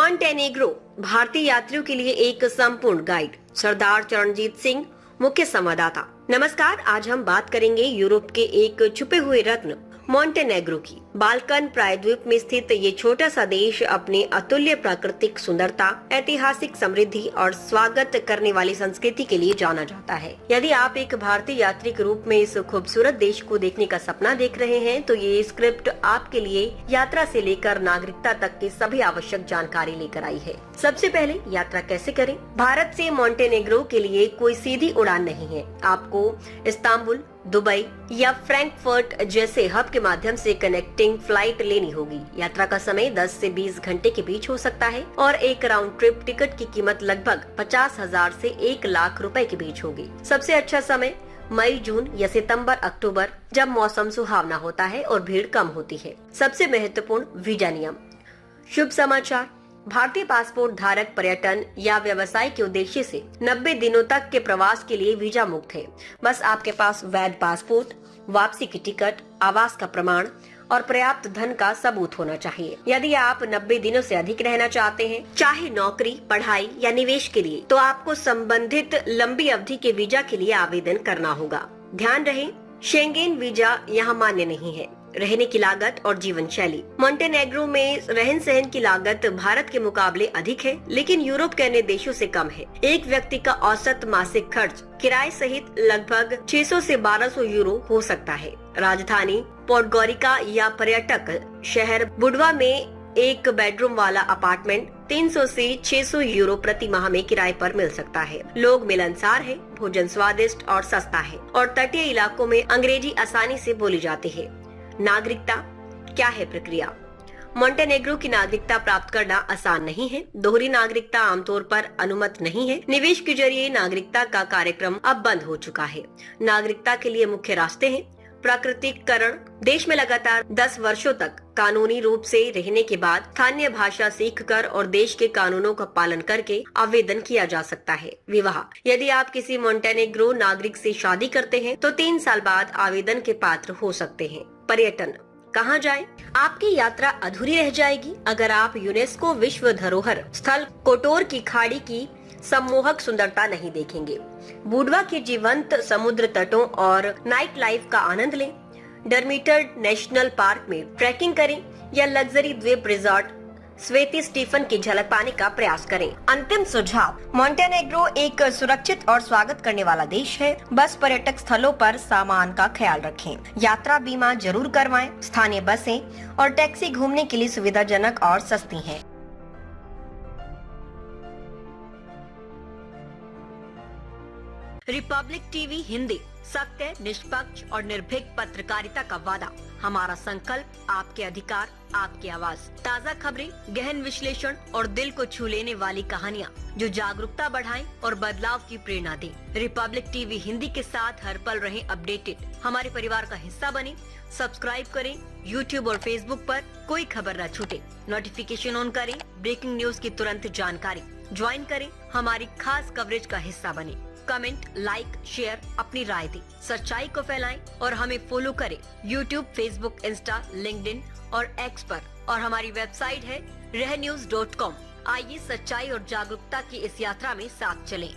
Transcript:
Montenegro भारतीय यात्रियों के लिए एक संपूर्ण गाइड। सरदार चरणजीत सिंह, मुख्य संवाददाता। नमस्कार, आज हम बात करेंगे यूरोप के एक छुपे हुए रत्न मॉन्टेनेग्रो की। बाल्कन प्रायद्वीप में स्थित ये छोटा सा देश अपनी अतुल्य प्राकृतिक सुंदरता, ऐतिहासिक समृद्धि और स्वागत करने वाली संस्कृति के लिए जाना जाता है। यदि आप एक भारतीय यात्री के रूप में इस खूबसूरत देश को देखने का सपना देख रहे हैं, तो ये स्क्रिप्ट आपके लिए यात्रा से लेकर नागरिकता तक की सभी आवश्यक जानकारी लेकर आई है। सबसे पहले यात्रा कैसे करें? भारत से मॉन्टेनेग्रो के लिए कोई सीधी उड़ान नहीं है। आपको इस्तांबुल, दुबई या फ्रैंकफर्ट जैसे हब के माध्यम से कनेक्टिंग फ्लाइट लेनी होगी। यात्रा का समय 10 से 20 घंटे के बीच हो सकता है और एक राउंड ट्रिप टिकट की कीमत लगभग 50,000 से 1 लाख रुपए के बीच होगी। सबसे अच्छा समय मई, जून या सितंबर, अक्टूबर, जब मौसम सुहावना होता है और भीड़ कम होती है। सबसे महत्वपूर्ण वीजा नियम। शुभ समाचार, भारतीय पासपोर्ट धारक पर्यटन या व्यवसाय के उद्देश्य से 90 दिनों तक के प्रवास के लिए वीजा मुक्त है। बस आपके पास वैध पासपोर्ट, वापसी की टिकट, आवास का प्रमाण और पर्याप्त धन का सबूत होना चाहिए। यदि आप 90 दिनों से अधिक रहना चाहते हैं, चाहे नौकरी, पढ़ाई या निवेश के लिए, तो आपको संबंधित लंबी अवधि के वीजा के लिए आवेदन करना होगा। ध्यान रहे, शेंगेन वीजा यहाँ मान्य नहीं है। रहने की लागत और जीवन शैली। मॉन्टेनेग्रो में रहन सहन की लागत भारत के मुकाबले अधिक है, लेकिन यूरोप के अन्य देशों से कम है। एक व्यक्ति का औसत मासिक खर्च किराए सहित लगभग 600 से 1200 यूरो हो सकता है। राजधानी पोडगोरिका या पर्यटक शहर बुडवा में एक बेडरूम वाला अपार्टमेंट 300 से 600 यूरो प्रति माह में किराए पर मिल सकता है। लोग मिलनसार है, भोजन स्वादिष्ट और सस्ता है और तटीय इलाकों में अंग्रेजी आसानी से बोली जाती है। नागरिकता, क्या है प्रक्रिया? मॉन्टेनेग्रो की नागरिकता प्राप्त करना आसान नहीं है। दोहरी नागरिकता आमतौर पर अनुमत नहीं है। निवेश के जरिए नागरिकता का कार्यक्रम अब बंद हो चुका है। नागरिकता के लिए मुख्य रास्ते हैं। प्राकृतिकरण। देश में लगातार 10 वर्षों तक कानूनी रूप से रहने के बाद स्थानीय भाषा सीखकर और देश के कानूनों का पालन करके आवेदन किया जा सकता है। विवाह। यदि आप किसी मॉन्टेनेग्रो नागरिक से शादी करते हैं, तो 3 साल बाद आवेदन के पात्र हो सकते हैं। पर्यटन। कहाँ जाएं? आपकी यात्रा अधूरी रह जाएगी अगर आप यूनेस्को विश्व धरोहर स्थल कोटोर की खाड़ी की सम्मोहक सुंदरता नहीं देखेंगे। बुडवा के जीवंत समुद्र तटों और नाइट लाइफ का आनंद लें। डर्मिटर नेशनल पार्क में ट्रैकिंग करें या लग्जरी द्वीप रिजॉर्ट स्वेती स्टीफन की झलक पाने का प्रयास करें। अंतिम सुझाव। मॉन्टेनेग्रो एक सुरक्षित और स्वागत करने वाला देश है। बस पर्यटक स्थलों पर सामान का ख्याल रखें। यात्रा बीमा जरूर करवाएं। स्थानीय बसें और टैक्सी घूमने के लिए सुविधाजनक और सस्ती हैं। रिपब्लिक टीवी हिंदी, सत्य, निष्पक्ष और निर्भीक पत्रकारिता का वादा। हमारा संकल्प, आपके अधिकार, आपकी आवाज। ताज़ा खबरें, गहन विश्लेषण और दिल को छू लेने वाली कहानियाँ जो जागरूकता बढ़ाएं और बदलाव की प्रेरणा दें। रिपब्लिक टीवी हिंदी के साथ हर पल रहें अपडेटेड। हमारे परिवार का हिस्सा बने। सब्सक्राइब करें। यूट्यूब और फेसबुक पर कोई खबर न छूटे। नोटिफिकेशन ऑन करें। ब्रेकिंग न्यूज की तुरंत जानकारी। ज्वाइन करें, हमारी खास कवरेज का हिस्सा बने। कमेंट, लाइक, शेयर, अपनी राय दें। सच्चाई को फैलाएं और हमें फॉलो करें यूट्यूब, फेसबुक, इंस्टा, लिंक्डइन और एक्स पर। और हमारी वेबसाइट है रहnews.com। आइए सच्चाई और जागरूकता की इस यात्रा में साथ चलें।